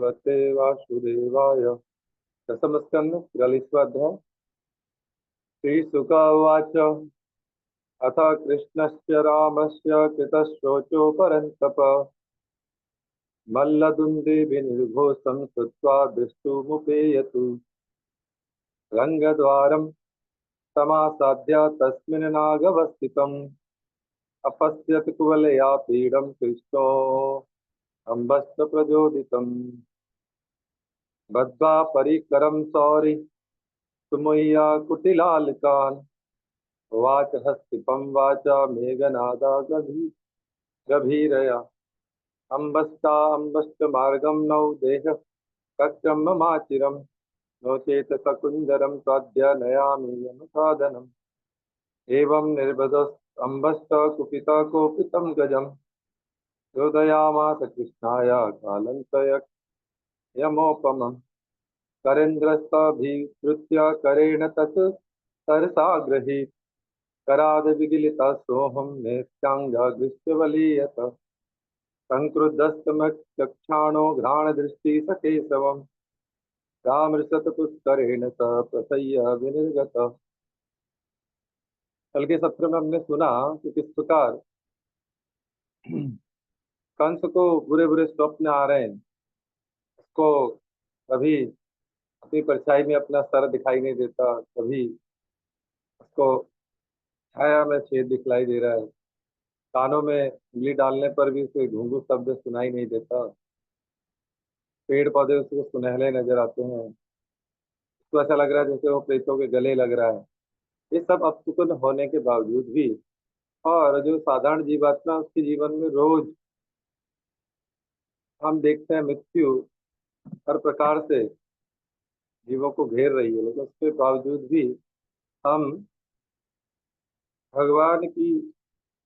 भगवते वासुदेवाय। दशमस्कन्ध 43वां अध्याय। श्रीशुक उवाच अथ कृष्णस्य रामस्य कृतशोचो परन्तप मल्लदुन्दुभिर्निर्घोषं श्रुत्वा दृष्टुमुपेयतु रङ्गद्वारं समासाद्य तस्मिन् नागवस्थितम् अपश्यत् कुवलया पीडं कृष्णो अम्बस्त्रप्रचोदितम् बद्ध्वा परिकरं सौरि सुमुह्य कुटिलालिकान् उवाच हस्तिपं वाचा मेघनादा गभीरया अम्बष्टाम्बष्टमार्गं नौ देह कक्षं ममाचिरं नो चेत् सकुञ्जरं त्वद्य नयामि यमसाधनम् एवं निर्बधस्तं कोपितं गजं योधयामास कृष्णाय कालन्तयमोपमम् करेन्द्रस्तभिधृत्य करेण तत् सरसा गृहीत कराद विगिलिता सोऽहं नेत्याङ्गदृश्यबलीयत संक्रुद्धस्तमक्षाणो घ्राणदृष्टिसकेशवम् रामृषतपुष्करेण स प्रसह्य विनिर्गत। कल के सत्र में हमने सुना कि किस प्रकार कंस को बुरे बुरे स्वप्न आ रहे हैं। उसको कभी अपनी परछाई में अपना सर दिखाई नहीं देता, कभी उसको छाया में छेद दिखलाई दे रहा है, कानों में उंगली डालने पर भी उसे घुंघू शब्द सुनाई नहीं देता, पेड़ पौधे उसको सुनहले नजर आते हैं, उसको ऐसा लग रहा है जैसे वो प्रेतों के गले लग रहा है। ये सब अपसुकन होने के बावजूद भी, और जो साधारण जीवात्मा उसके जीवन में रोज हम देखते हैं मृत्यु हर प्रकार से जीवों को घेर रही है, लेकिन उसके बावजूद भी हम भगवान की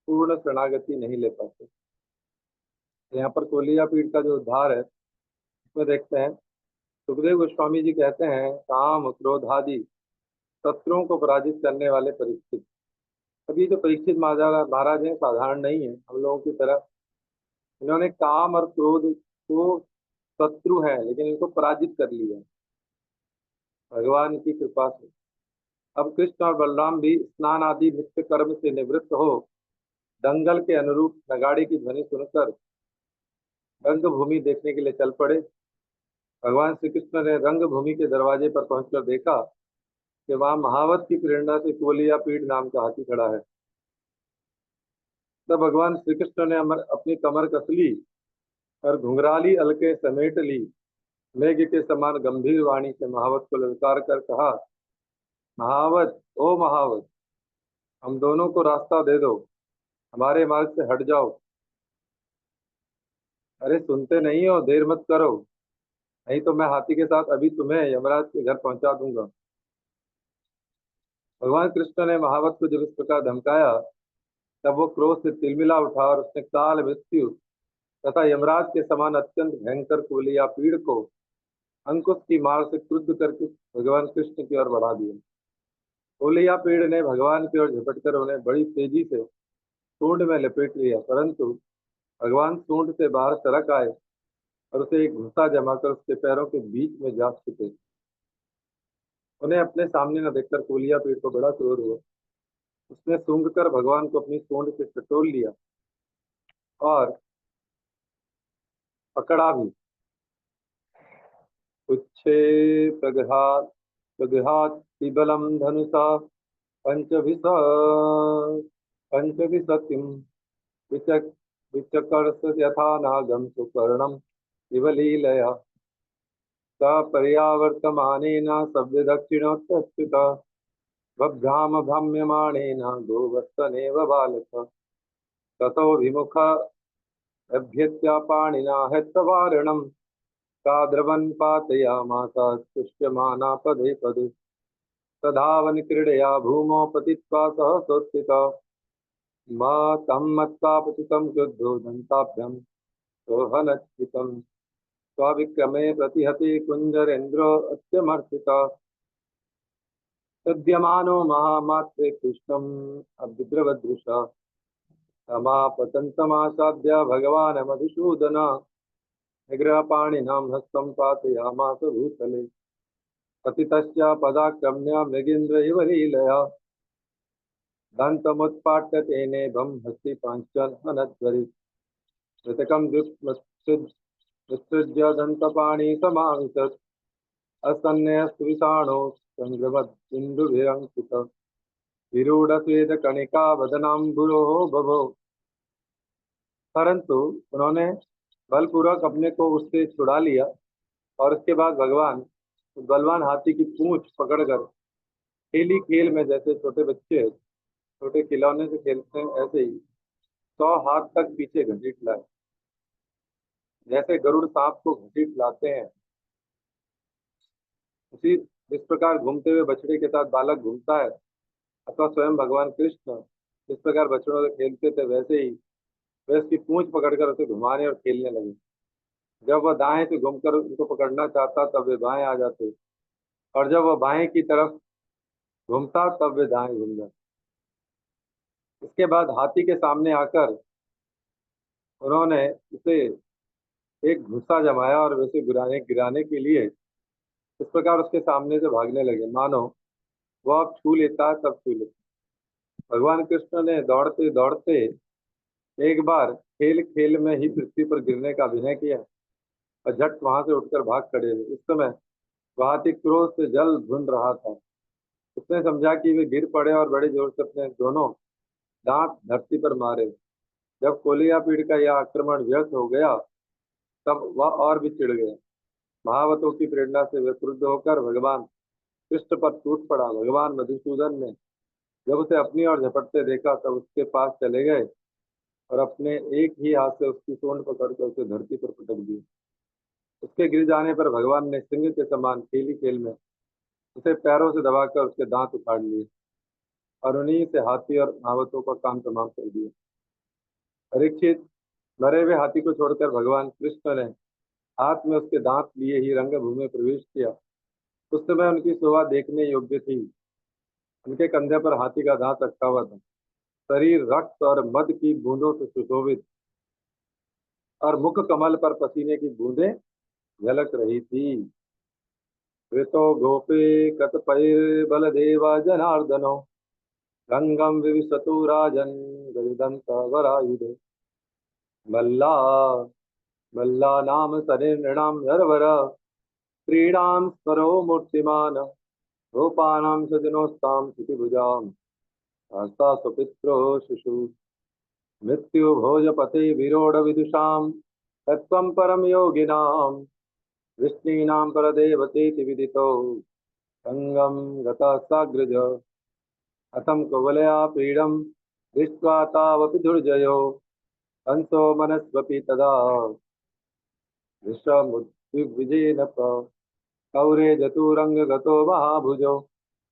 पूर्ण शरणागति नहीं ले पाते। यहाँ पर कोलिया पीठ का जो उद्धार है उसमें देखते हैं, सुखदेव गोस्वामी जी कहते हैं काम क्रोध आदि शत्रुओं को पराजित करने वाले परीक्षित। अभी जो परीक्षित महाराज हैं साधारण नहीं है हम लोगों की तरह। इन्होंने काम और क्रोध को शत्रु है लेकिन इनको पराजित कर लिया भगवान की कृपा से। अब कृष्ण और बलराम भी स्नान आदि नित्य कर्म से निवृत्त हो दंगल के अनुरूप नगाड़े की ध्वनि सुनकर रंगभूमि देखने के लिए चल पड़े। भगवान श्री कृष्ण ने रंगभूमि के दरवाजे पर पहुंचकर देखा कि वहां महावत की प्रेरणा से कोलिया पीठ नाम का हाथी खड़ा है। तब भगवान श्री कृष्ण ने अपनी कमर कस ली और घुंघराली अलके समेट ली। मेघ के समान गंभीर वाणी से महावत को ललकार कर कहा, महावत, ओ महावत, हम दोनों को रास्ता दे दो, हमारे मार्ग से हट जाओ। अरे सुनते नहीं हो, देर मत करो, नहीं तो मैं हाथी के साथ अभी तुम्हें यमराज के घर पहुंचा दूंगा। भगवान कृष्ण ने महावत को जब इस प्रकार धमकाया तब वो क्रोध से तिलमिला उठा और उसने काल मृत्यु तथा यमराज के समान अत्यंत भयंकर कुलिया पीड़ को अंकुश की मार से क्रुद्ध करके भगवान कृष्ण की ओर बढ़ा दिया। कुलिया पीड़ ने भगवान की ओर झपटकर उन्हें बड़ी तेजी से सूंड में लपेट लिया, परंतु भगवान सूंड से बाहर सरक आए और उसे एक घुसा जमाकर उसके पैरों के बीच में जा छिपे। उन्हें अपने सामने न देखकर कुलिया पीड़ को बड़ा क्रोध हुआ। उसने सूंघ कर भगवान को अपनी सूंड से टटोल लिया और पकड़ा भी। उच्छे प्रगहात प्रगहात बलम धनुषा पंचभिष पंचभिषतिम विचक विचकर्ष यथा नागम सुपर्णम विवलीलया सपर्यावर्तमानेन सव्यदक्षिणोत्तस्थित बभ्राम भ्राम्यमाणेन गोवत्सनेव बालक ततो विमुख अभ्यत्या पाणिना हस्तवारणं काद्रवन् पातयामास तुष्यमाना पदे पदे तधावन क्रीडया भूमौ पतित्वा सहसोत्थितः तं मत्वा पतितं क्रुद्धो दन्ताभ्यां सोऽहनच्युतं स्वाविक्रमे प्रतिहते कुञ्जरेन्द्रो अत्यमर्थितः सद्यमानो महामात्रे कृष्णम् अभिद्रवदृशः समापतन्तमासाद्य भगवान् मधुसूदन निग्रहपाणिनां हस्तं पातयामास भूतले पतितस्य पदाक्रम्य मृगेन्द्र इव लीलया दन्तमुत्पाट्य तेनेभं हस्ति पाञ्चन हनध्वरि मृतकं विसृज्य दन्तपाणि समाविशत् असन्न्यस्तु विषाणो सङ्गमद्बिन्दुभिरङ्कित विरूढस्वेदकणिका वदनाम्बुरोः बभो। परंतु उन्होंने बलपूर्वक अपने को उससे छुड़ा लिया और उसके बाद भगवान उस बलवान हाथी की पूंछ पकड़कर खेली खेल में, जैसे छोटे बच्चे छोटे खिलौने से खेलते हैं ऐसे ही 100 हाथ तक पीछे घसीट लाए। जैसे गरुड़ सांप को घसीट लाते हैं, उसी जिस प्रकार घूमते हुए बछड़े के साथ बालक घूमता है, अथवा स्वयं भगवान कृष्ण जिस प्रकार बछड़ों से खेलते थे, वैसे ही वे उसकी पूंछ पकड़कर उसे घुमाने और खेलने लगे। जब वह दाएं से घूमकर उनको पकड़ना चाहता तब वे बाएं आ जाते, और जब वह बाएं की तरफ घूमता तब वे दाएं घूम जाते। इसके बाद हाथी के सामने आकर उन्होंने उसे एक घुसा जमाया और वैसे गिराने गिराने के लिए इस प्रकार उसके सामने से भागने लगे, मानो वह अब छू लेता है तब छू लेता। भगवान कृष्ण ने दौड़ते दौड़ते एक बार खेल खेल में ही पृथ्वी पर गिरने का अभिनय किया और झट वहां से उठकर भाग खड़े हुए। उस समय वह हाथी क्रोध से जल भुन रहा था। उसने समझा कि वे गिर पड़े और बड़े जोर से अपने दोनों दांत धरती पर मारे। जब कोलिया पीड़ का यह आक्रमण व्यर्थ हो गया तब वह और भी चिढ़ गए। महावतों की प्रेरणा से वे क्रुद्ध होकर भगवान कृष्ण पर टूट पड़ा। भगवान मधुसूदन ने जब उसे अपनी ओर झपटते देखा तब उसके पास चले गए और अपने एक ही हाथ से उसकी सूंड पकड़कर उसे धरती पर पटक दिया। उसके गिर जाने पर भगवान ने सिंह के समान खेली खेल में उसे पैरों से दबाकर उसके दांत उखाड़ लिए और उन्हीं से हाथी और महावतों का काम तमाम कर दिया। परीक्षित, मरे हुए हाथी को छोड़कर भगवान कृष्ण ने हाथ में उसके दांत लिए ही रंगभूमि में प्रवेश किया। उस समय उनकी शोभा देखने योग्य थी। उनके कंधे पर हाथी का दांत रखा हुआ था, शरीर रक्त और मद की बूंदों से सुशोभित, और मुख कमल पर पसीने की बूंदें झलक रही थी। ऋतो गोपे कतपैर्बलदेव जनार्दनो रंगम विविशतु राजन् गजदन्तवरायुधे मल्ला मल्ला नाम सरेन्द्रणां नरवर क्रीडां स्मरो मूर्तिमान् गोपानां सजनोस्तां क्षितिभुजां हस्ता सुपित्रो शिशु मृत्यु भोजपते विरोड विदुषां तत्त्वं परम योगिनां विष्णीनां परदेवतेति विदितो रंगं गतः साग्रज अथम कुवलया पीडं दृष्ट्वा तावपि दुर्जयो हंसो मनस्वपि तदा विश्वमुद्विजेन कौरे जतुरंगगतो महाभुजो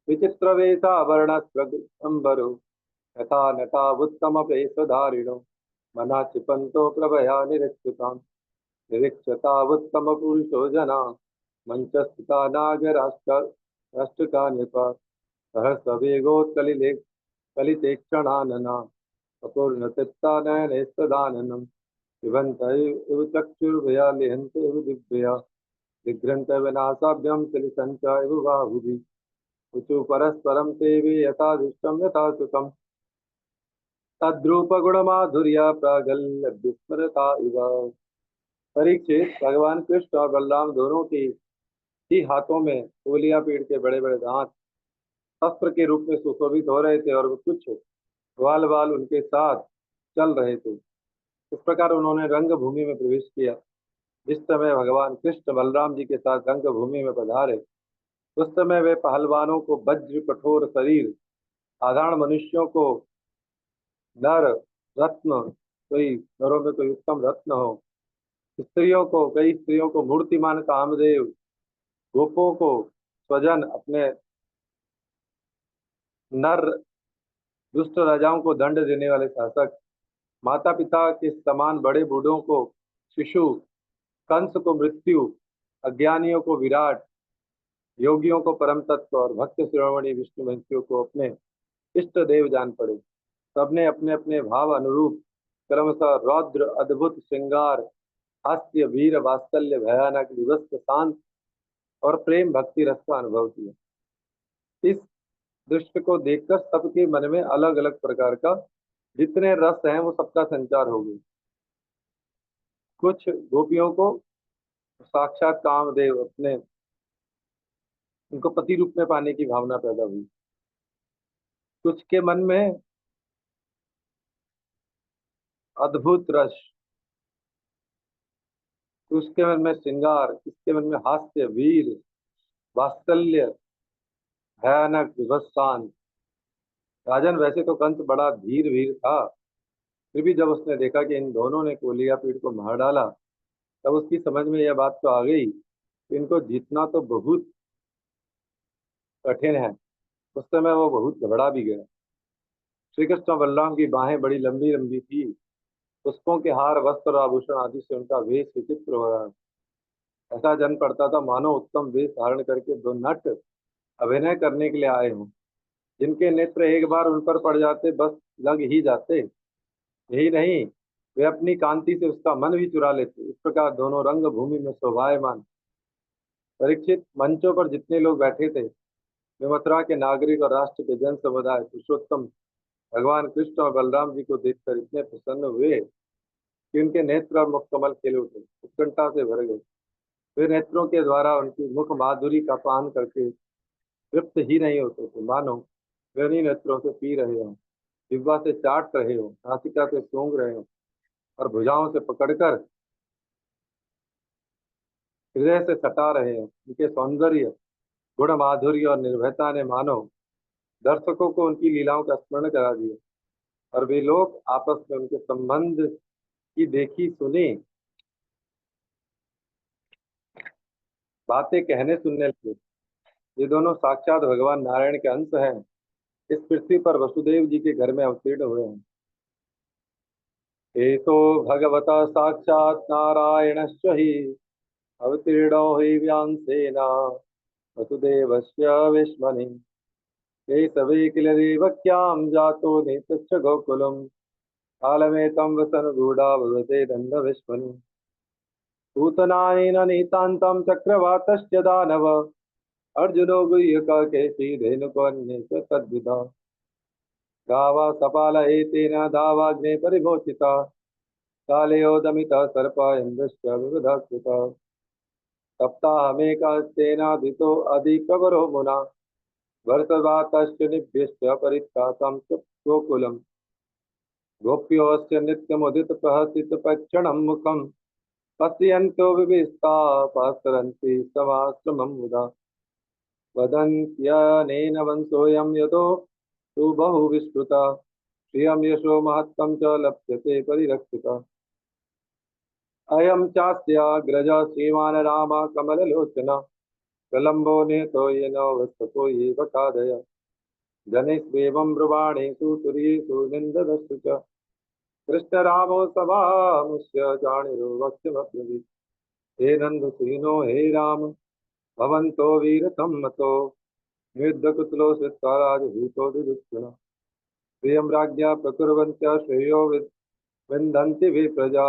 विचित्रवेशाभरणस्रग्अम्बरो यथा नटावुत्तमपेशधारिणो मना क्षिपन्तो प्रभया निरीक्षताम् निरीक्षतावुत्तमपुरुषो जना मञ्चस्थिता नागराष्ट्रका नृप सहस्रवेगोत्कलिले कलितेक्षणानना कपूर्णतृप्ता नयनैस्तदाननम् पिबन्त इव चक्षुर्भया लिहन्त इव दिव्यया दिग्भ्रन्त विनाशाभ्यं तिलिसञ्च इव बाहुभिः ऊचु परस्परं तेवे यथा दृष्टं यथा सुखम् तद्रूपगुणमाधुर्य प्रागल्यविस्मृता इव। परीक्षित, भगवान कृष्ण और बलराम दोनों के ही हाथों में कोलिया पेड़ के बड़े बड़े दांत शस्त्र के रूप में सुशोभित हो रहे थे और वो कुछ ग्वाल बाल उनके साथ चल रहे थे। इस प्रकार उन्होंने रंग भूमि में प्रवेश किया। जिस समय भगवान कृष्ण बलराम जी के साथ रंग भूमि में पधारे, उस समय वे पहलवानों को वज्र कठोर शरीर, साधारण मनुष्यों को नर रत्न, कोई नरों में कोई उत्तम रत्न हो, स्त्रियों को कई स्त्रियों को मूर्तिमान कामदेव, गोपों को स्वजन, अपने नर दुष्ट राजाओं को दंड देने वाले शासक, माता पिता के समान बड़े बूढ़ों को शिशु, कंस को मृत्यु, अज्ञानियों को विराट, योगियों को परम तत्व और भक्त शिरोमणि विष्णुवंशियों को अपने इष्ट देव जान पड़े। सबने अपने अपने भाव अनुरूप क्रमशः रौद्र अद्भुत श्रृंगार हास्य वीर वात्सल्य भयानक विवश शांत और प्रेम भक्ति रस का अनुभव किया। इस दृश्य को देखकर सबके मन में अलग अलग प्रकार का जितने रस हैं वो सबका संचार हो गया। कुछ गोपियों को साक्षात कामदेव अपने उनको पति रूप में पाने की भावना पैदा हुई। कुछ के मन में अद्भुत रस, उसके मन में श्रृंगार, किसके मन में हास्य वीर वात्सल्य भयानक विभत्स शांत। राजन, वैसे तो कंस बड़ा धीर वीर था, फिर भी जब उसने देखा कि इन दोनों ने कोलिया पीड़ को मार डाला, तब उसकी समझ में यह बात तो आ गई कि इनको जीतना तो बहुत कठिन है। उस समय वो बहुत घबरा भी गया। श्री कृष्ण और बलराम की बाहें बड़ी लंबी लंबी थी। पुष्पों के हार वस्त्र और आभूषण आदि से उनका वेश विचित्र हो रहा। ऐसा जन पड़ता था मानो उत्तम वेश धारण करके दो नट अभिनय करने के लिए आए हों, जिनके नेत्र एक बार उन पर पड़ जाते बस लग ही जाते। यही नहीं, वे अपनी कांति से उसका मन भी चुरा लेते। इस प्रकार दोनों रंग भूमि में शोभायमान। परीक्षित, मंचों पर जितने लोग बैठे थे वे मथुरा के नागरिक और राष्ट्र के जन समुदाय पुरुषोत्तम भगवान कृष्ण और बलराम जी को देखकर इतने प्रसन्न हुए कि उनके नेत्र और मुख कमल खिल उठे, उत्कंठा से भर गए। वे नेत्रों के द्वारा उनकी मुख माधुरी का पान करके तृप्त ही नहीं होते थे, मानो वे उन्हीं नेत्रों से पी रहे हों, जिह्वा से चाट रहे हों, नासिका से सूंघ रहे हों और भुजाओं से पकड़कर हृदय से सटा रहे हों। उनके सौंदर्य, गुण माधुर्य और निर्भयता ने मानो दर्शकों को उनकी लीलाओं का स्मरण करा दिया, और वे लोग आपस में उनके संबंध की देखी सुनी बातें कहने सुनने लगे। ये दोनों साक्षात भगवान नारायण के अंश हैं, इस पृथ्वी पर वसुदेव जी के घर में अवतीर्ण हुए हैं। एतो भगवता साक्षात नारायणश्च हि अवतीर्णो हि व्यांसेन वसुदेवस्य विश्वनि केशवे किल देवक्यां जातो नेतश्च गोकुलम् कालमेतं वसन रूढा भगवते दण्डविश्वनि पूतनानेन नीतान्तं चक्रवातश्च दानव अर्जुनो गुह्यकाकेशी धेनुकोऽन्ये च तद्विधा गावा सपाल एतेन दावाग्ने परिमोचिता कालयोदमितः सर्प इन्द्रश्च विबुधः कृतः सप्ताहमेकास्तेनादितो अधिप्रवरो मुना वर्षवातश्च निभ्यश्च परित्रातं च गोकुलम् गोप्योऽस्य नित्यमुदितप्रहसितपक्षणं मुखम् पश्यन्तो विविस्ता पासरन्ति समाश्रमं मुदा वदन्त्यनेन वंशोऽयं यतो तु बहु विस्तृता श्रियं यशो महत्त्वं च लप्स्यते परिरक्षिता अयं चास्याग्रज श्रीमान् राम कमललोचन प्रलम्बो निहतो येन वस्ततो ये बकादय जनेष्वेवं ब्रुवाणेषु तुर्येषु निन्ददस्सु च कृष्णरामो सभामुष्य जानिरो वक्ष्यमब्रवीत् हे नन्दसूनो हे राम भवन्तो वीरसम्मतो नियुद्धकुशलो श्रुत्वा राजभूतो दिदुक्षुणः प्रियं राज्ञा प्रकुर्वन्त्य श्रेयो विन्दन्ति विप्रजा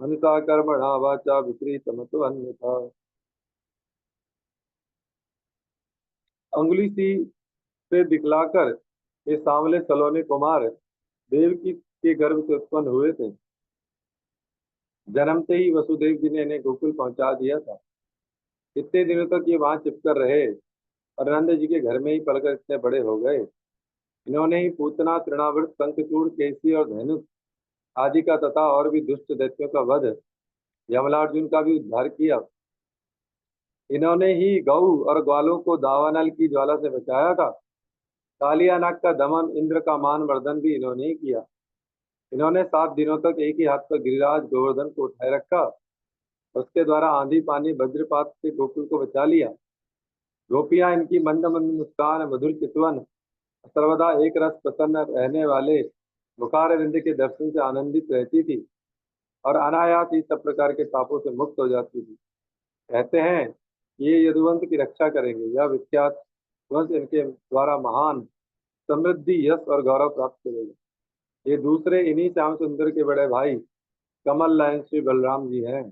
मनसा कर्मणा वाचा विपरीतमतो अन्यथा। अंगुली सी से दिखलाकर ये सांवले सलोने कुमार देवकी के गर्भ से उत्पन्न हुए थे। जन्मते ही वसुदेव जी ने इन्हें गोकुल पहुंचा दिया था। इतने दिनों तक ये वहां चिपकर रहे और नंद जी के घर में ही पलकर इतने बड़े हो गए। इन्होंने ही पूतना, तृणावृत, शंखचूड़, केसी और धनुष आदि का तथा और भी दुष्ट दैत्यों का वध, यमलार्जुन का भी उद्धार किया। इन्होंने ही गौ और ग्वालों को दावानल की ज्वाला से बचाया था। कालिया नाग का दमन, इंद्र का मान वर्धन भी इन्होंने ही किया। इन्होंने 7 दिनों तक एक ही हाथ पर गिरिराज गोवर्धन को उठाए रखा। उसके द्वारा आंधी पानी वज्रपात से गोकुल को बचा लिया। गोपियां इनकी मंद मंद मुस्कान, मधुर चितवन, सर्वदा एक रस प्रसन्न रहने वाले मुखार विंद के दर्शन से आनंदित रहती थी और अनायास ही सब प्रकार के पापों से मुक्त हो जाती थी। कहते हैं कि ये यदुवंश की रक्षा करेंगे। यह विख्यात वंश इनके द्वारा महान समृद्धि, यश और गौरव प्राप्त करेगा। ये दूसरे इन्हीं श्याम सुंदर के बड़े भाई कमल नयन श्री बलराम जी हैं।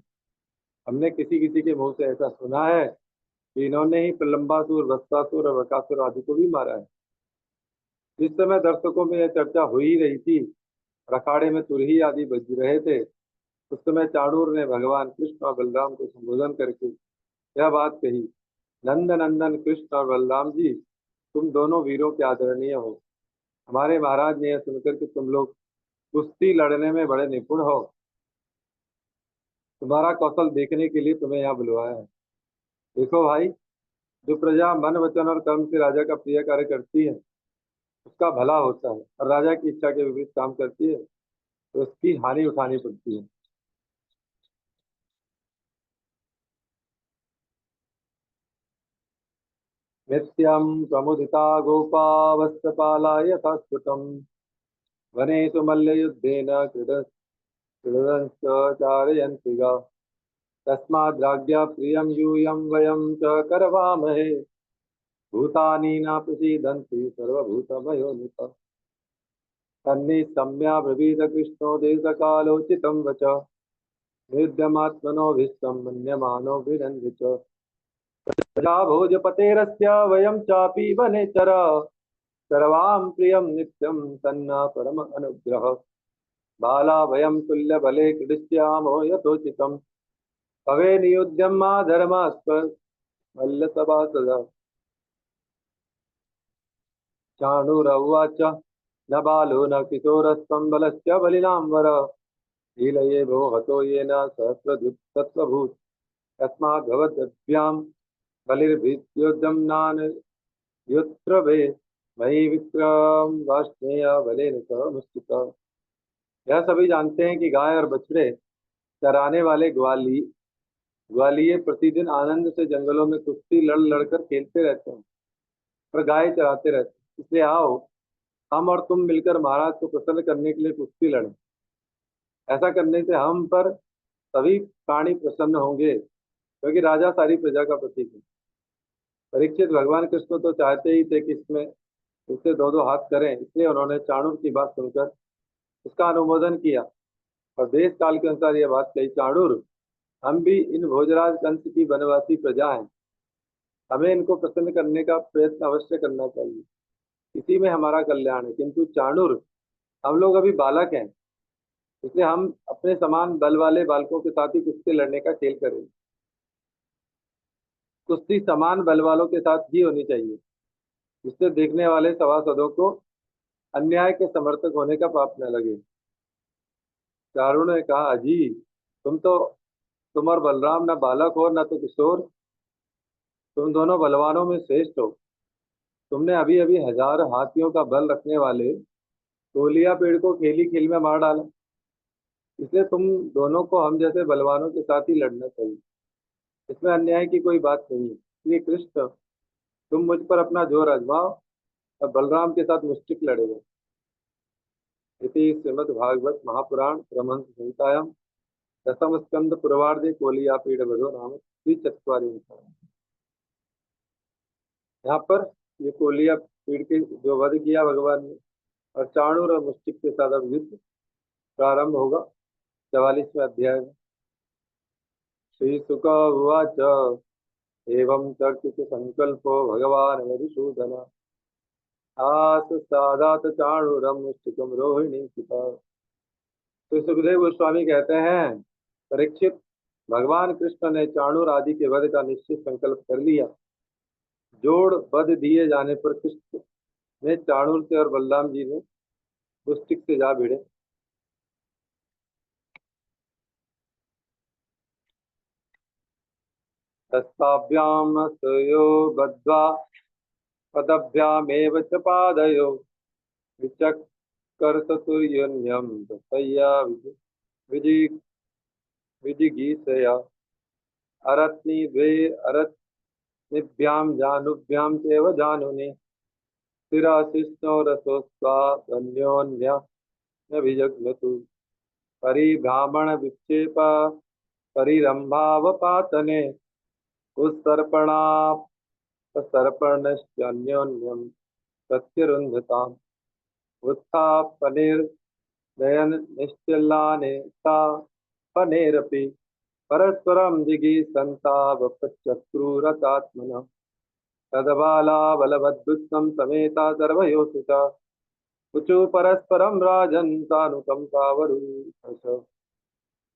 हमने किसी किसी के मुंह से ऐसा सुना है कि इन्होंने ही प्रलंबासुर, वत्सासुर और बकासुर आदि को भी मारा है। जिस समय दर्शकों में यह चर्चा हो ही रही थी, अखाड़े में तुरही आदि बज रहे थे, उस समय चाणूर ने भगवान कृष्ण और बलराम को संबोधन करके यह बात कही, नंद नंदन कृष्ण और बलराम जी, तुम दोनों वीरों के आदरणीय हो। हमारे महाराज ने यह सुनकर कि तुम लोग कुश्ती लड़ने में बड़े निपुण हो, तुम्हारा कौशल देखने के लिए तुम्हें यहाँ बुलवाया है। देखो भाई, जो प्रजा मन वचन और कर्म से राजा का प्रिय कार्य करती है उसका भला होता है, और राजा की इच्छा के विपरीत काम करती है तो उसकी हानि उठानी पड़ती है। नित्यं प्रमुदिता गोपा वत्सपाला यथा स्फुटम् वनेषु मल्लयुद्धेन क्रीडन्श्च चारयन्ति गा तस्माद्राज्ञा प्रियं यूयं वयं च करवामहे भूतानि न प्रसीदन्ति सर्वभूतमयो तन्निः ब्रवीत कृष्णो देशकालोचितं वच निर्द्यमात्मनोऽभीष्टं मन्यमानो विनन्द्य च प्रजा भोजपतेरस्य वयं चापि वनेचर सर्वां प्रियं नित्यं तन्न परम अनुग्रह बाला वयं तुल्यबले क्रीडिष्यामो यथोचितं भवे नियुध्यं मा धर्मास्प मल्लसभासद चाणूरउवाच न बालो न किशोरस्त्वं बलस्य बलिनां वर लीलये भो हतो येन सहस्रधृत्सत्त्वभूत् तस्माद्भवद्भ्यां बलिर्भीत्योद्यं नान युत्र वे मयि विक्रम वाष्णेय बलेन सह मुष्टिका। यह सभी जानते हैं कि गाय और बछड़े चराने वाले ग्वालिये प्रतिदिन आनंद से जंगलों में कुश्ती लड़ लड़कर खेलते रहते हैं और गाय चराते रहते हैं। इसलिए आओ, हम और तुम मिलकर महाराज को प्रसन्न करने के लिए कुश्ती लड़ें। ऐसा करने से हम पर सभी प्राणी प्रसन्न होंगे, क्योंकि राजा सारी प्रजा का प्रतीक है। परीक्षित भगवान कृष्ण तो चाहते ही थे कि इसमें उससे दो दो हाथ करें, इसलिए उन्होंने चाणूर की बात सुनकर उसका अनुमोदन किया और देश काल के अनुसार यह बात कही, चाणूर, हम भी इन भोजराज कंस की वनवासी प्रजा हैं, हमें इनको प्रसन्न करने का प्रयत्न अवश्य करना चाहिए, इसी में हमारा कल्याण है। किंतु चाणूर, हम लोग अभी बालक हैं, इसलिए हम अपने समान बल वाले बालकों के साथ ही कुश्ती लड़ने का खेल करेंगे। कुश्ती समान बल वालों के साथ ही होनी चाहिए, जिससे देखने वाले सभासदों को अन्याय के समर्थक होने का पाप न लगे। चारुण ने कहा, अजी, तुम और बलराम न बालक हो न तो किशोर, तुम दोनों बलवानों में श्रेष्ठ हो। तुमने अभी अभी हजार हाथियों का बल रखने वाले तोलिया पेड़ को खेली खेल में मार डाला, इसलिए तुम दोनों को हम जैसे बलवानों के साथ ही लड़ना चाहिए। इसमें अन्याय की कोई बात नहीं है। इसलिए कृष्ण, तुम मुझ पर अपना जोर आजमाओ और बलराम के साथ मुष्टिक लड़ेगा। इति श्रीमद्भागवत महापुराण परमहंस संहितायां दशम स्कंद पूर्वार्धे कोलिया पीड़ वधो नाम द्विचत्वारि। यहाँ पर ये कोलिया पीड़ के जो वध किया भगवान ने, और चाणूर और मुष्टिक के साथ अब युद्ध प्रारंभ होगा 44वें अध्याय में। श्री सुक उवाच एवं चर्चित संकल्पो भगवान मधुसूदन आस सादात चाणूरम मुष्टिकम रोहिणी सुता। तो सुखदेव गोस्वामी कहते हैं, परीक्षित, भगवान कृष्ण ने चाणूर आदि के वध का निश्चित संकल्प कर लिया। जोड़ वध दिए जाने पर कृष्ण ने चाणूर से और बलराम जी ने मुष्टिक से जा भिड़े। तस्ताभ्याम तयो बद्ध्वा पदभ्यामेव च पादयो विचक्कर सतुर्योन्यम तस्या विजि विजिगीषया अरत्नि द्वे अरत्निभ्यां जानुभ्यां चैव जानुने स्थिराशिष्णो रसोस्वान्योन्य विजग्मतु परिभ्रामण विक्षेप परिरंभावपातने उत्सर्पणापसर्पणश्चान्योन्यं प्रत्युरुन्धताम् उत्थापनिर्दयन निश्चिल्लाने सा फनेरपि परस्परं जिगीषन्तावपचक्रुरतात्मनः तदबाला बलवद्वृत्तं समेता सर्वयोषिता ऊचु परस्परं राजन् सानुकंसावरुहस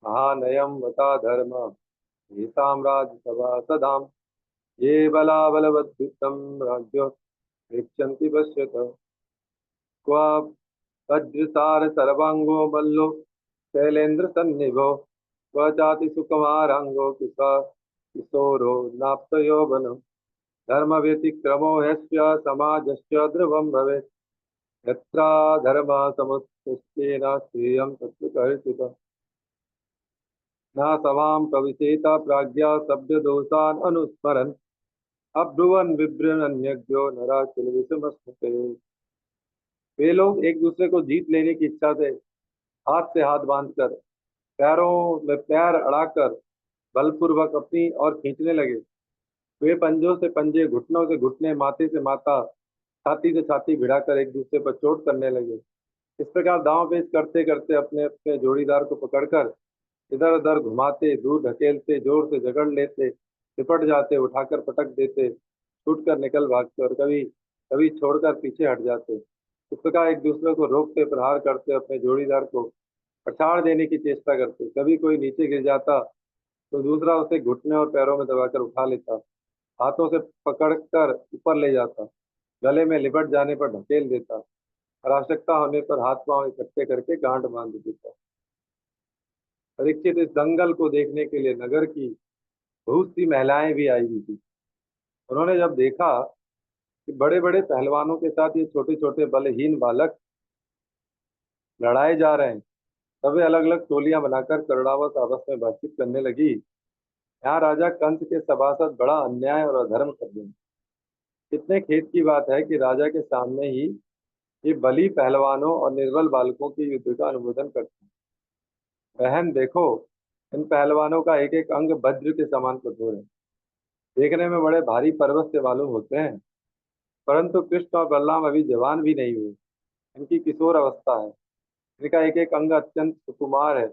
महानयं वता धर्म एतां राजसभा सदां ये बलाबलवद्युतं राज्ञो गच्छन्ति पश्यत क्व वज्रसार सर्वांगो मल्लो शैलेन्द्र सन्निभो क्व चाति सुकुमारांगो किशोरो नाप्त यौवन धर्म व्यतिक्रमो ह्यस्य समाजस्य ध्रुवं भवेत् यत्रा धर्मः समुत्थितेन श्रेयं तत्र कर्षितः न सभां प्रविशेत प्राज्ञा शब्ददोषान् अनुस्मरन् अब्रुवन् विब्रन्यज्ञो नरा किल विषमस्मृते। वे लोग एक दूसरे को जीत लेने की इच्छा से हाथ से हाथ बांधकर पैरों में पैर अड़ाकर बलपूर्वक अपनी ओर खींचने लगे। वे पंजों से पंजे, घुटनों से घुटने, माथे से माथा, छाती से छाती भिड़ाकर एक दूसरे पर चोट करने लगे। इस प्रकार दांव पेच करते करते अपने अपने जोड़ीदार को पकड़कर इधर उधर घुमाते, दूर ढकेलते, जोर से जकड़ लेते, लिपट जाते, उठाकर पटक देते, छूट कर निकल भागते और कभी कभी छोड़कर पीछे हट जाते। इस प्रकार एक दूसरे को रोकते, प्रहार करते, अपने जोड़ीदार को पछाड़ देने की चेष्टा करते। कभी कोई नीचे गिर जाता तो दूसरा उसे घुटने और पैरों में दबाकर उठा लेता, हाथों से पकड़कर ऊपर ले जाता, गले में लिपट जाने पर ढकेल देता और आवश्यकता होने पर हाथ पांव इकट्ठे करके गांठ बांध देता। परीक्षित इस दंगल को देखने के लिए नगर की बहुत सी महिलाएं भी आई हुई थी। उन्होंने जब देखा कि बड़े बड़े पहलवानों के साथ ये छोटे छोटे बलहीन बालक लड़ाए जा रहे हैं, तब वे अलग अलग टोलियां बनाकर करुणावश आपस में बातचीत करने लगी। यहाँ राजा कंस के सभासद बड़ा अन्याय और अधर्म कर रहे हैं। कितने खेद की बात है कि राजा के सामने ही ये बली पहलवानों और निर्बल बालकों के युद्ध का अनुमोदन करते हैं। बहन देखो, इन पहलवानों का एक एक अंग वज्र के समान कठोर है, देखने में बड़े भारी पर्वत से मालूम होते हैं, परंतु कृष्ण और बलराम अभी जवान भी नहीं हुए। इनकी किशोर अवस्था है, इनका एक एक अंग अत्यंत सुकुमार है।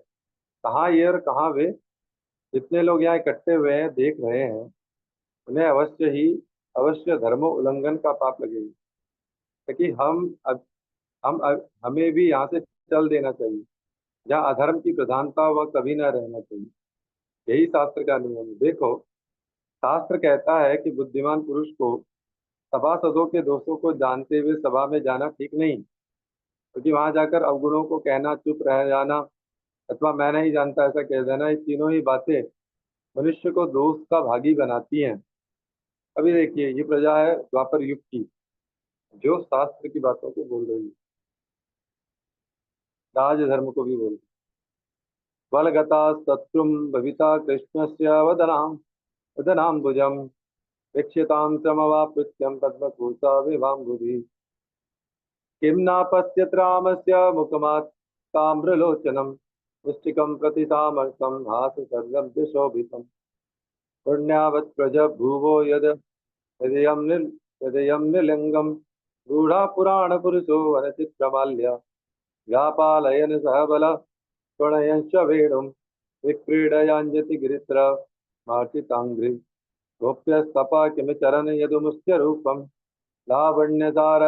कहाँ ये और कहाँ वे? जितने लोग यहाँ इकट्ठे हुए हैं, देख रहे हैं, उन्हें अवश्य धर्म उल्लंघन का पाप लगेगा। क्योंकि हमें भी यहाँ से चल देना चाहिए। जहाँ अधर्म की प्रधानता वह कभी न रहना चाहिए। यही शास्त्र का नियम है। देखो, शास्त्र कहता है कि बुद्धिमान पुरुष को सभासदों के दोषों को जानते हुए सभा में जाना ठीक नहीं, क्योंकि वहां जाकर अवगुणों को कहना, चुप रह जाना अथवा मैं नहीं जानता ऐसा कह देना, ये तीनों ही बातें मनुष्य को दोष का भागी बनाती हैं। अभी देखिए, ये प्रजा है द्वापर युग की, जो शास्त्र की बातों को बोल रही है, राजधर्म को भी बोल रही है। बलगता शत्रुम भविता कृष्णस्य वदनाम्बुजम् वीक्ष्यतां समवाप्यं पद्मपूता विभाम्बुधि किं नापश्यत् रामस्य मुखमात् ताम्रलोचनं मुष्टिकं प्रति सामर्थ्यं हाससर्गं शोभितम् पुण्यावत् प्रज भुवो यदयं निलिङ्गं गूढा पुराणपुरुषो वनचित्रमाल्य व्यापालयन् सह बल प्रणयश्च वेणुं विक्रीडयाञ्जति गिरित्र मार्चिताङ्घ्रि गोप्यस्तपा किमचरन् यदुमुस्य रूपं लावण्यतार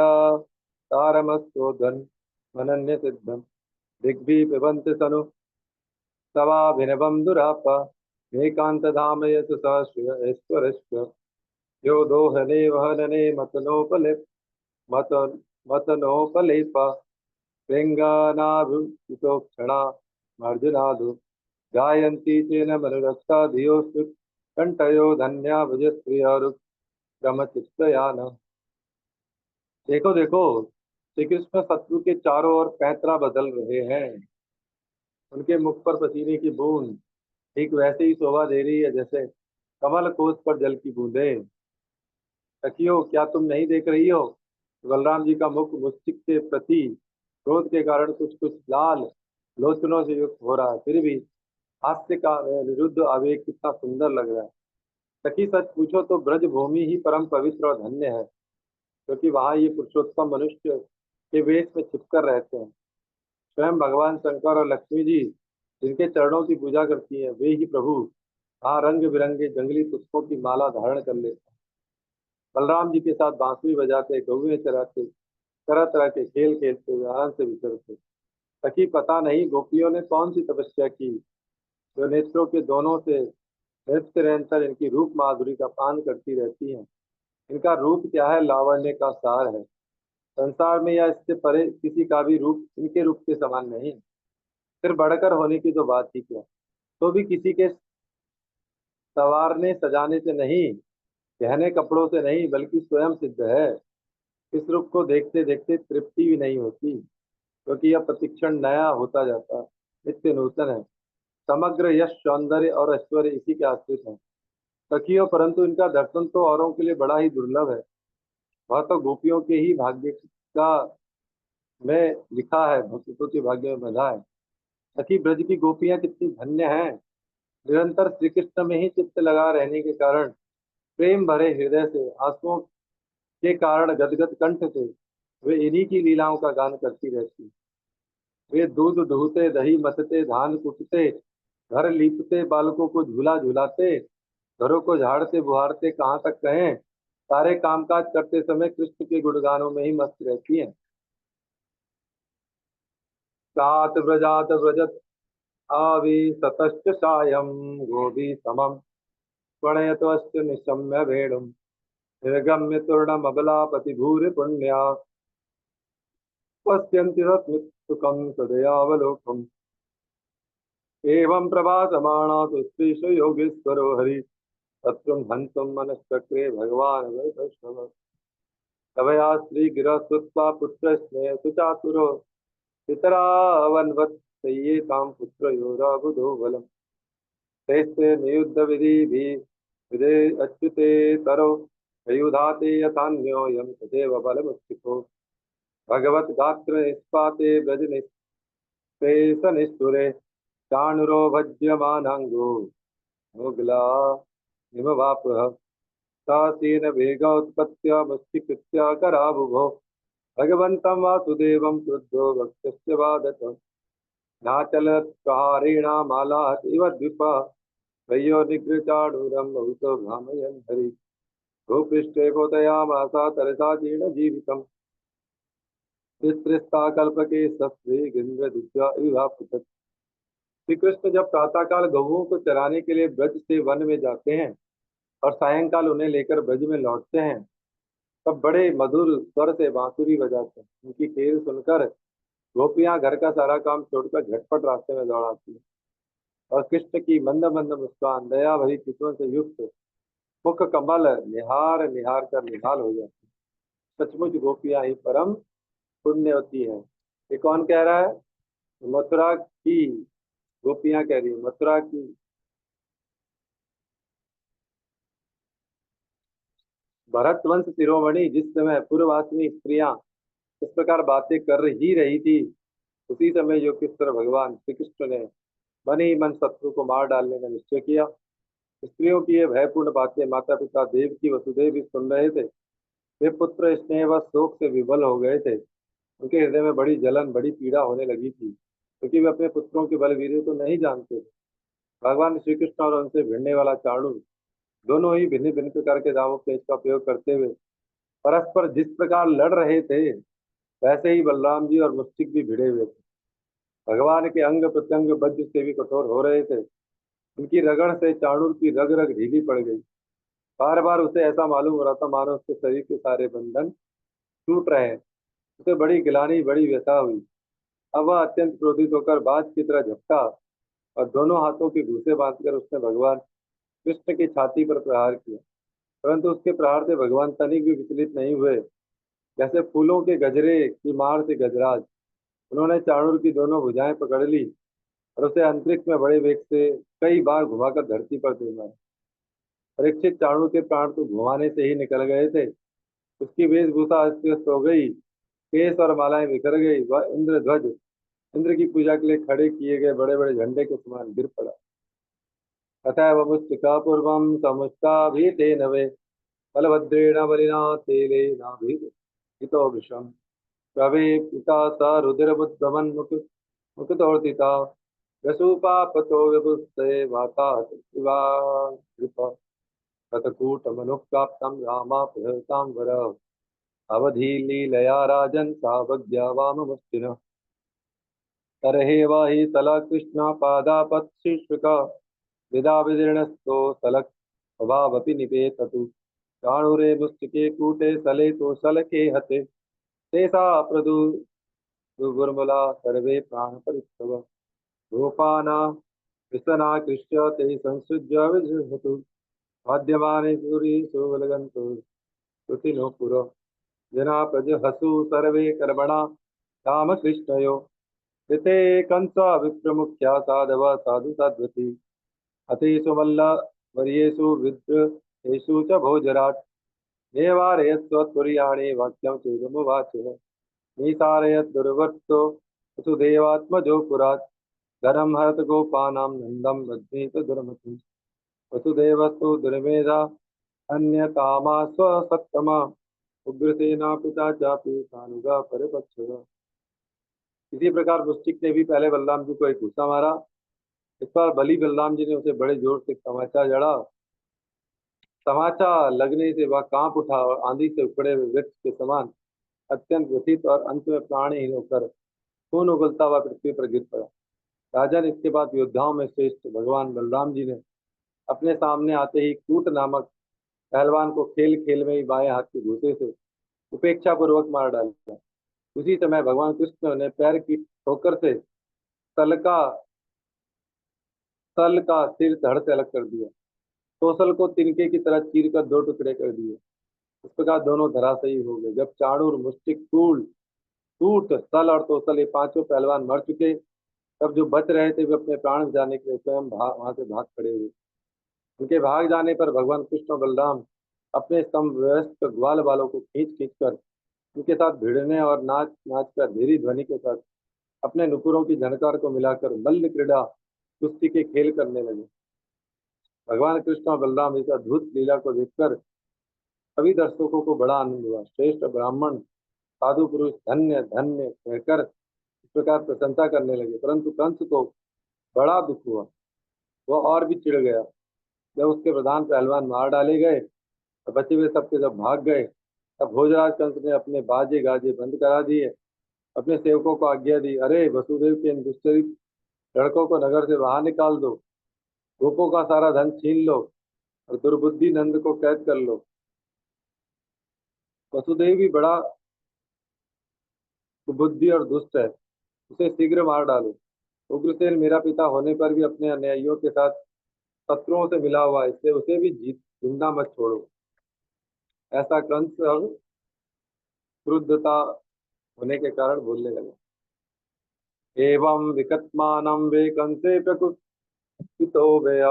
तारमस्तोधन् मनन्य सिद्धं दिग्भि पिबन्ति सनु तवाभिनवं दुराप एकान्तधाम यतु ईश्वरश्च यो दोहने वहनने मत मतनोपलेप कृङ्गानाभिषितो मार्जनादु गायन्ती चेन मनुरक्षा धियोस्तु कंठयो धन्या भुजस्त्रियरुक्रमचित्तयान। देखो देखो, श्री कृष्ण शत्रु के चारों ओर पैंतरा बदल रहे हैं। उनके मुख पर पसीने की बूंद ठीक वैसे ही शोभा दे रही है जैसे कमल कोस पर जल की बूंदें। सखियो, क्या तुम नहीं देख रही हो? बलराम जी का मुख मुश्किल के प्रति क्रोध के कारण कुछ कुछ लाल लोचनों से युक्त हो रहा है, फिर भी हास्य का विरुद्ध आवेग कितना सुंदर लग रहा है। सखी, सच पूछो तो ब्रज भूमि ही परम पवित्र और धन्य है, क्योंकि वहाँ ये पुरुषोत्तम मनुष्य के वेश में छिपकर रहते हैं। स्वयं भगवान शंकर और लक्ष्मी जी जिनके चरणों की पूजा करती हैं वे ही प्रभु हाँ रंग बिरंगे जंगली पुष्पों की माला धारण कर लेते हैं। बलराम जी के साथ बांसुरी बजाते, गौएं चराते, तरह तरह के खेल खेलते हुए आनंद से विचरते। सखी पता नहीं गोपियों ने कौन सी तपस्या की, जो नेत्रों के दोनों से नृत्य निरंतर इनकी रूप माधुरी का पान करती रहती हैं। इनका रूप क्या है, लावण्य का सार है। संसार में या इससे परे किसी का भी रूप इनके रूप के समान नहीं। फिर बढ़कर होने की तो बात ही क्या। तो भी किसी के संवारने सजाने से नहीं, गहने कपड़ों से नहीं, बल्कि स्वयं सिद्ध है। इस रूप को देखते देखते तृप्ति भी नहीं होती, क्योंकि यह प्रतिक्षण नया होता जाता है, नित्य नूतन है। समग्र यश सौंदर्य और ऐश्वर्य इसी के आश्रित है सखियों, परंतु इनका दर्शन तो औरों के लिए बड़ा ही दुर्लभ है। वह तो गोपियों के ही भाग्य का में लिखा है, भक्तों के भाग्य में बंधा है। सखी ब्रज की गोपियां कितनी धन्य हैं। निरंतर श्री कृष्ण में ही चित्त लगा रहने के कारण, प्रेम भरे हृदय से, आंसुओं के कारण गदगद कंठ से वे इन्हीं की लीलाओं का गान करती रहती। वे दूध दूहते, दही मथते, धान कुटते, घर लीपते, बालकों को झूला झुलाते, घरों को झाड़ते बुहारते, कहाँ तक कहें, सारे कामकाज करते समय कृष्ण के गुणगानों में ही मस्त रहती हैं। तात व्रजात व्रजत आवी सतश्च सायं गोभी समम प्रणयतश्च निशम्य भेड़म निर्गम्य तूर्णमबलापति भूरि पुण्या पश्यन्ति सुखम सदयावलोकम् एवं प्रभासमाणा तु स्त्रीषु योगेश्वरो हरि तत्त्वं हन्तुं मनश्चक्रे भगवान् वै वैष्णव तवया श्रीगिरः श्रुत्वा पुत्रस्नेह सुचातुरो पितरावन्वत् संयेतां पुत्रयोराबुधो बलम् तैस्ते नियुद्ध विधि विदे अच्युते तरो युधाते यथान्यो यम तदेव बलमुत्थितो भगवत गात्र निष्पाते ब्रज निष्पेष निष्ठुरे चाणुरो भज्यमानांगो मुगला हिमवापः सासीन वेगोत्पत्य मुष्टिकृत्य कराबुभो भगवन्तं वासुदेवं क्रुद्धो भक्तस्य वादत नाचलत् प्रहारेण इव द्विपः वयो निगृचाणूरं बहुतो भ्रामयन् हरि भूपृष्ठे पोतयामासा तरसा जीर्ण जीवितम् विस्तृता कल्पके सस्वे गिंद्रदित्या इवापुतत्। श्री कृष्ण जब प्रातःकाल गौओं को चराने के लिए ब्रज से वन में जाते हैं और सायंकाल उन्हें लेकर ब्रज में लौटते हैं, तब बड़े मधुर स्वर से बांसुरी बजाते हैं। उनकी खेल सुनकर गोपियां घर का सारा काम छोड़कर झटपट रास्ते में दौड़ आती है और कृष्ण की मंद मंद मुस्कान, दया भरी चितवन से युक्त मुख कमल निहार निहार कर निहाल हो जाती है। सचमुच गोपियां ही परम पुण्यवती है। ये कौन कह रहा है? मथुरा की गोपियां कह रही है, मथुरा की। भरत वंश शिरोमणि जिस समय पूर्ववासिनी स्त्रियां इस प्रकार बातें कर ही रही थी, उसी समय योगेश्वर भगवान श्री कृष्ण ने मन ही मन शत्रु को मार डालने का निश्चय किया। स्त्रियों की ये भयपूर्ण बातें माता पिता देव की वसुदेव भी सुन रहे थे। वे पुत्र स्नेह व शोक से विवल हो गए थे। उनके हृदय में बड़ी जलन, बड़ी पीड़ा होने लगी थी, क्योंकि वे अपने पुत्रों के बलवीरों को नहीं जानते थे। भगवान श्री कृष्ण और उनसे भिड़ने वाला चाणूर दोनों ही भिन्न भिन्न प्रकार के दावों पेच का प्रयोग करते हुए परस्पर जिस प्रकार लड़ रहे थे, वैसे ही बलराम जी और मुश्तिक भी भिड़े हुए थे। भगवान के अंग प्रत्यंग वज्र से भी कठोर हो रहे थे। उनकी रगड़ से चाणूर की रग रग ढीली पड़ गई। बार बार उसे ऐसा मालूम हो रहा था मानो उसके शरीर के सारे बंधन टूट रहे हैं। उसे बड़ी गिलानी, बड़ी व्यथा हुई। अब वह अत्यंत क्रोधित होकर बाज की तरह झपटा और दोनों हाथों की घूंसे बांधकर उसने भगवान कृष्ण की छाती पर प्रहार किया। परंतु उसके प्रहार से भगवान तनिक भी विचलित नहीं हुए। जैसे फूलों के गजरे की मार से गजराज, उन्होंने चाणूर की दोनों भुजाएं पकड़ ली और उसे अंतरिक्ष में बड़े वेग से कई बार घुमाकर धरती पर दे मारा। परीक्षित चाणूर के प्राण तो घुमाने से ही निकल गए थे। उसकी वेशभूषा अस्त व्यस्त हो गई, केस और मालाएं बिखर गई। वह इंद्रध्वज, इंद्र की पूजा के लिए खड़े किए गए बड़े बड़े झंडे के समान गिर पड़ा। तथैव मुष्टिका पूर्वं समुष्टाभितेन वे बलभद्रेण बलिना तेलेनाभिहितो विषम् प्रवे पिता स रुधिरमुद्गमन् मुकुटोर्थिता व्यसूपापतो विभुस्ते वाता शिवा कृप तत्कूटमनुप्राप्तं रामापहृतां वर अवधि लीलया राजन् सावज्ञा वाममुष्टिन तरहे वाहि तला कृष्ण पादापत्शिष्क विदा विदीर्णस्तो सलक् स्वभावपि निपेततु चाणूरे मुष्टिके कूटे सले तो सलके हते तेषा दुर्मला सर्वे प्राणपरिच्छव रूपाना विसना कृष्य ते संसृज्य विजृंभतु वाद्यमाने सूरीषु वलगन्तु श्रुतिनो पुर जना प्रजहसु सर्वे कर्मणा रामकृष्णयो ऋते कंसा विप्रमुख्या साधव साधु साध्वती अतेषु मल्ल वर्येषु विद्रेषु च भोजराट् नेवारयत्वत्पुर्याणि वाक्यं चेदमुवाचः निसारयत् दुर्वृत्तो वसुदेवात्मजो पुरात् धनं हरत गोपानां नन्दं बध्नीत दुर्मतिम् वसुदेवस्तु दुर्मेधा अन्यकामास्व सत्तमा उग्रसेना पिता चापि सानुगा परिपक्षः। इसी प्रकार मुष्टिक ने भी पहले बलराम जी को एक घुसा मारा। इस बार बलि बलराम जी ने उसे बड़े जोर से तमाचा जड़ा। तमाचा लगने से वह कांप उठा और आंधी से उखड़े हुए वृक्ष के समान अत्यंत व्यथित और अंत में प्राणहीन होकर खून उगलता हुआ पृथ्वी पर गिर पड़ा। राजन, इसके बाद योद्धाओं में श्रेष्ठ भगवान बलराम जी ने अपने सामने आते ही कूट नामक पहलवान को खेल खेल में ही बाएं हाथ के घूसे से उपेक्षा पूर्वक मार डाला। उसी समय भगवान कृष्ण ने पैर की ठोकर से तल का तल का सिर धड़ से अलग कर दिया। तोसल को तिनके की तरह चीर कर दो टुकड़े कर दिए। इस प्रकार दोनों धराशायी हो गए। जब चाणूर, मुष्टिक, टूल, टूट, सल और तोसल ये पांचों पहलवान मर चुके, तब जो बच रहे थे वे अपने प्राण बचाने के लिए स्वयं वहां से भाग खड़े हुए। उनके भाग जाने पर भगवान कृष्ण और बलराम अपने समवयस्क ग्वाल बालों को खींच खींच कर उनके साथ भिड़ने और नाच नाच कर धीरी ध्वनि के साथ अपने नुपुरों की झनकार को मिलाकर मल्ल क्रीड़ा कुश्ती के खेल करने लगे। भगवान कृष्ण और बलराम इस अद्भुत लीला को देखकर सभी दर्शकों को बड़ा आनंद हुआ। श्रेष्ठ ब्राह्मण, साधु पुरुष धन्य धन्य कहकर इस प्रकार प्रशंसा करने लगे। परंतु कंस को बड़ा दुख हुआ। वह और भी चिढ़ गया। जब उसके प्रधान पहलवान मार डाले गए और बचे हुए सबके सब भाग गए, तब भोजराज कंस ने अपने बाजे गाजे बंद करा दिए। अपने सेवकों को आज्ञा दी, अरे वसुदेव के इन दुष्चरित लड़कों को नगर से बाहर निकाल दो, गोपों का सारा धन छीन लो और दुर्बुद्धि नंद को कैद कर लो। वसुदेव भी बड़ा कुबुद्धि और दुष्ट है, उसे शीघ्र मार डालो। उग्रसेन मेरा पिता होने पर भी अपने अनुयायियों के साथ शत्रुओं से मिला हुआ है, इसलिए उसे भी जीत जिंदा मत छोड़ो। ऐसा कंस और क्रुद्धता होने के कारण बोलने लगा। एवं विकत्मानं वे कंसे प्रकुपितो व्यय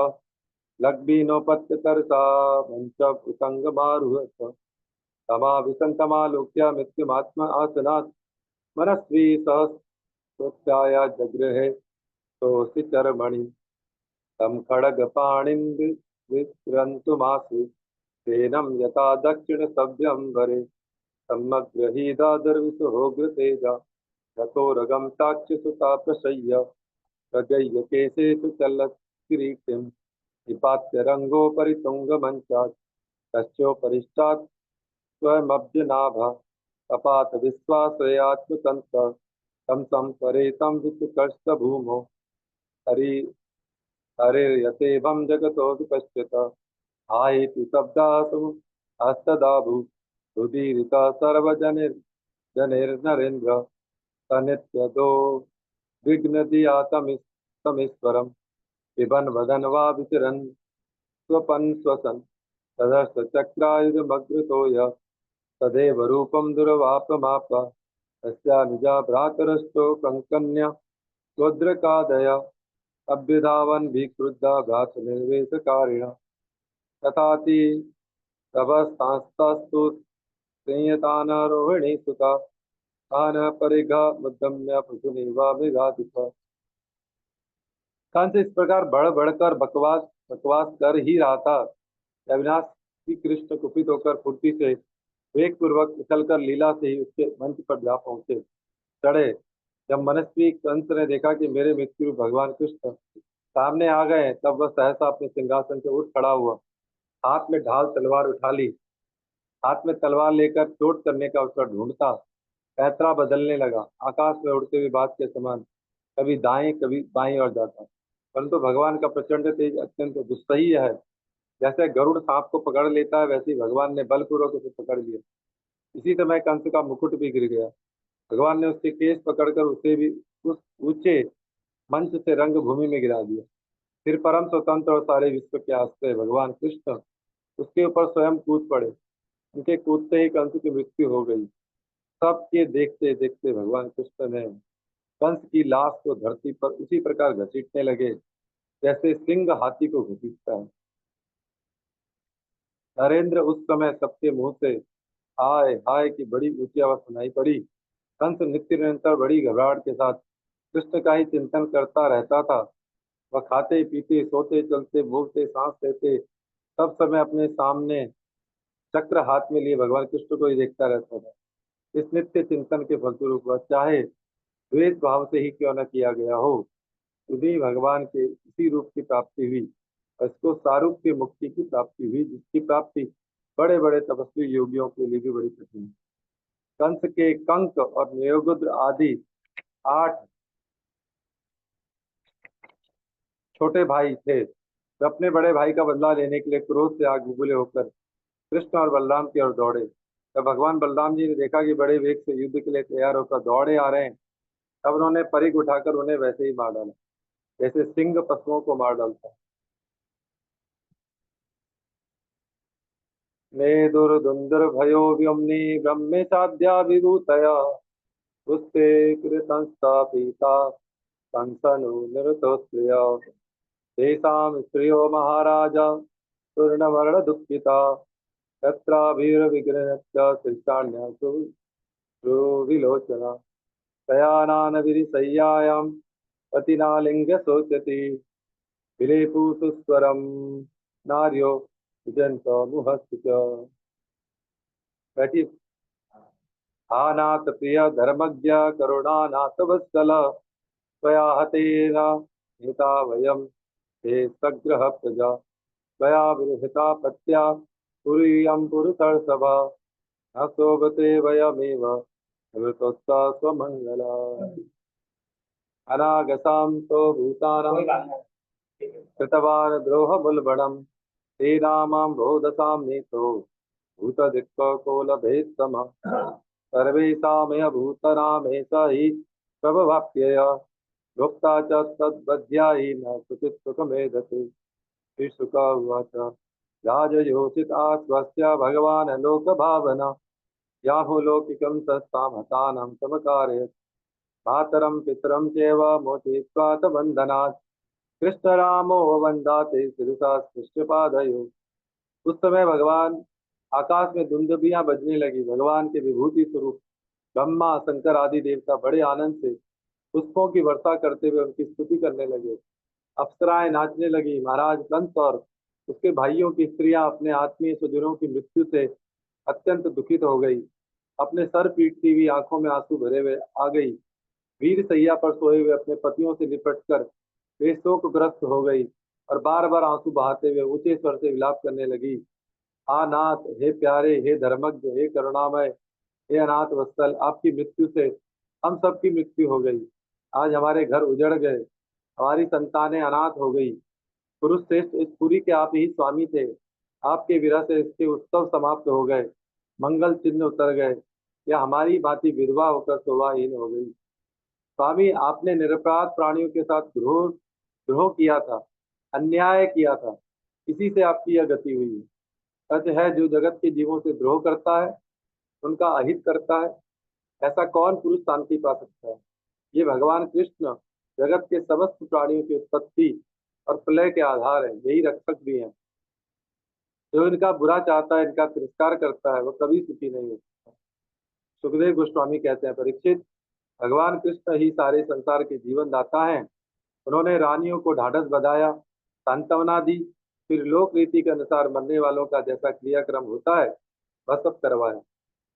लग्बीनोपत्यतरसा मंच प्रसंगमारुह्य समाविशन्तमालोक्य मृत्युमात्म आसनात् मनस्वी सहस्रोत्थाय जगृहे तोषिचर्मणि तं खड्गपाणिं विक्रन्तुमासु तेनं यथा दक्षिणसव्यंवरे सम्मग्रहीदादर्विसहोग्रतेजा रथोरगं साक्ष्यसुता प्रशय्य प्रगय्यकेशेषु चलत्किरीटिं निपात्य रङ्गोपरि तुङ्गमञ्चात् तस्योपरिष्टात् स्वयमब्जनाभः कपात विश्वासयात्मतन्त्र तं संपरेतं विचिकर्ष हरि हरिर्यतेभं जगतो विपश्यत आयेति शब्दासु हस्तदाभु रुदीरिता सर्वजनिर्जनिर्नरेन्द्र सनित्यदो विघ्नधियातमीश्वरम् पिबन् वदन् वा विचरन् स्वपन् स्वसन् तदर्थचक्रायुधमग्रतो यः तदेव रूपं दुर्वापमाप तस्या निजा भ्रातरश्चो कङ्कन्या त्वद्रकादय अभ्युधावन् विक्रुद्धा भ्रातृनिर्वेशकारिण तथाति तपस्तास्तु संयतानारोहिणी सुता तान परिघा मुद्दम्य पशुनिवा विघातित। कंस इस प्रकार बढ़ बढ़कर बकवास बकवास कर ही रहा था कि अविनाश श्री कृष्ण कुपित होकर फुर्ती से वेग पूर्वक उछलकर लीला से ही उसके मंच पर जा पहुंचे, चढ़े जब मनस्वी कंस ने देखा कि मेरे मृत्यु रूप भगवान कृष्ण सामने आ गए हैं, तब वह सहसा अपने सिंहासन से उठ खड़ा हुआ, हाथ में ढाल तलवार उठा ली। हाथ में तलवार लेकर चोट करने का अवसर ढूंढता पैतरा बदलने लगा, आकाश में उड़ते हुए बाज के समान कभी दाएं कभी बाएं ओर जाता। परंतु भगवान का प्रचंड तेज अत्यंत दुस्सह्य है। जैसे गरुड़ सांप को पकड़ लेता है, वैसे ही भगवान ने बलपूर्वक उसे पकड़ लिया। इसी समय कंस का मुकुट भी गिर गया। भगवान ने उसके केस पकड़कर उसे भी उस ऊंचे मंच से रंग भूमि में गिरा दिया। फिर परम स्वतंत्र और सारे विश्व के आश्रय भगवान कृष्ण उसके ऊपर स्वयं कूद पड़े। उनके कूदते ही कंस की मृत्यु हो गई। सबके देखते देखते भगवान कृष्ण ने कंस की लाश को धरती पर उसी प्रकार घसीटने लगे जैसे सिंह हाथी को घसीटता है। नरेंद्र, उस समय सबके मुंह से हाय हाय की बड़ी ऊंची आवाज सुनाई पड़ी। कंस नित्य निरंतर बड़ी घबराहट के साथ कृष्ण का ही चिंतन करता रहता था। वह खाते पीते सोते चलते बोलते सांस लेते सब समय अपने सामने चक्र हाथ में लिए भगवान कृष्ण को ही देखता रहता था। इस नित्य चिंतन के फलस्वरूप वह चाहे द्वेष भाव से ही क्यों न किया गया हो, उन्हीं भगवान के इसी रूप की प्राप्ति हुई। और इसको सारूप की मुक्ति की प्राप्ति हुई, जिसकी प्राप्ति बड़े बड़े तपस्वी योगियों के लिए भी बड़ी कठिन है। कंस के कंक और नियोगुद्र आदि 8 छोटे भाई थे। वे अपने बड़े भाई का बदला लेने के लिए क्रोध से आग बबूले होकर कृष्ण और बलराम की ओर दौड़े। जब भगवान बलराम जी ने देखा कि बड़े वेग से युद्ध के लिए तैयार होकर दौड़े आ रहे हैं, तब उन्होंने परिघ उठाकर उन्हें वैसे ही मार डाला जैसे सिंह पशुओं को मार डालता है। मे दुर्दुंदुर्भयो व्योम्नि ब्रह्मेशाद्या विभूतया पुष्पे कृतंस्थापिता कंसनु निरतोस्त्रिय तेषां स्त्रियो महाराजा पूर्णवर्णदुःखिता तत्राभिर्विघ्नस्य शिष्टान्यसु विलोचना शयानानविरिशय्यायां पतिनालिङ्गशोचति विलेपुसुस्वरं नार्यो विजन्तमुहस्य च। बैठिए। आनाथ प्रिय धर्मज्ञ करुणानाथ वत्सल त्वया हतेन हिता वयं ते सग्रह प्रजा त्वया विरहिता पत्या पुरीयं पुरुषर्षभा न शोभते वयमेव मृतोत्सा स्वमङ्गला। अनागसां तो भूतानां कृतवान् द्रोहमुल्बणम् श्रीरामां रोदसां नीतो भूतदिक्को लभेत्तमः सर्वेषामेव भूतनामेष हि प्रभवाप्यय भोक्ता च तद्वद्या हि न क्वचित् सुखमेधते। श्रीशुक उवाच राजयोषित आश्वस्य भगवान् लोकभावना याहु लौकिकं सत्तां हतानं समकारयत् मातरं पितरं चैव मोचयित्वा च बन्धनात् कृष्णरामो वन्दाते शिरसा स्पृष्ट्य। उस समय भगवान आकाश में दुंदुभियां बजने लगी। भगवान के विभूति स्वरूप ब्रह्मा शंकर आदि देवता बड़े आनंद से पुष्पों की वर्षा करते हुए उनकी स्तुति करने लगे। अप्सराएं नाचने लगी। महाराज कंस और उसके भाइयों की स्त्रियां अपने आत्मीय स्वजनों की मृत्यु से अत्यंत दुखित हो गई। अपने सर पीटती हुई आंखों में आंसू भरे हुए आ गई। वीर सैया पर सोए हुए अपने पतियों से निपटकर वे शोकग्रस्त हो गई और बार बार आंसू बहाते हुए ऊंचे स्वर से विलाप करने लगी। हा नाथ, हे प्यारे, हे धर्मज्ञ, हे करुणामय, हे अनाथ वत्सल, आपकी मृत्यु से हम सबकी मृत्यु हो गई। आज हमारे घर उजड़ गए, हमारी संतानें अनाथ हो गई। पुरुष श्रेष्ठ इस पुरी के आप ही स्वामी थे। आपके विरह से इसके उत्सव समाप्त हो गए, मंगल चिन्ह उतर गए। या हमारी भांति विधवा होकर शोभाहीन हो गई। स्वामी, आपने निरपराध प्राणियों के साथ द्रोह द्रोह किया था, अन्याय किया था, इसी से आपकी यह गति हुई है। सच है, जो जगत के जीवों से द्रोह करता है, उनका अहित करता है, ऐसा कौन पुरुष शांति पा सकता है। ये भगवान कृष्ण जगत के समस्त प्राणियों की उत्पत्ति और प्रलय के आधार है, यही रक्षक भी हैं। जो इनका बुरा चाहता है, इनका तिरस्कार करता है, वो कभी सुखी नहीं होता। सुखदेव गोस्वामी कहते हैं, परीक्षित, भगवान कृष्ण ही सारे संसार के जीवन दाता हैं। उन्होंने रानियों को ढाढ़स बंधाया, सांत्वना दी, फिर लोक रीति के अनुसार मरने वालों का जैसा क्रियाक्रम होता है वह सब करवाया।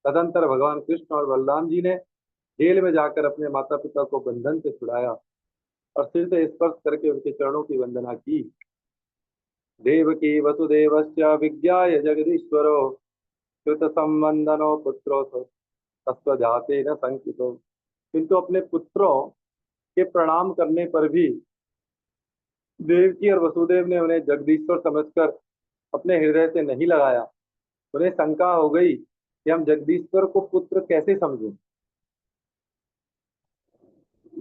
तदंतर भगवान कृष्ण और बलराम जी ने जेल में जाकर अपने माता पिता को बंधन से छुड़ाया और सिर से स्पर्श करके उनके चरणों की वंदना की। देवकी वसुदेवस्य विज्ञाय जगदीश्वरो कृत संबंधनो पुत्रो तस्व जाते न संकितो। किंतु अपने पुत्रों के प्रणाम करने पर भी देवकी और वसुदेव ने उन्हें जगदीश्वर समझकर अपने हृदय से नहीं लगाया। उन्हें शंका हो गई कि हम जगदीश्वर को पुत्र कैसे समझें।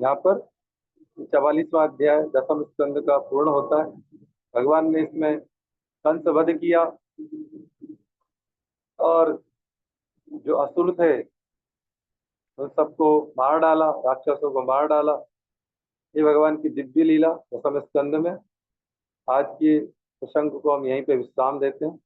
यहाँ पर 44वां अध्याय दसम स्कंद का पूर्ण होता है। भगवान ने इसमें कंस वध किया और जो असुर थे उन सबको मार डाला, राक्षसों को मार डाला। ये भगवान की दिव्य लीला दसम स्कंद में। आज के प्रसंग को हम यहीं पे विश्राम देते हैं।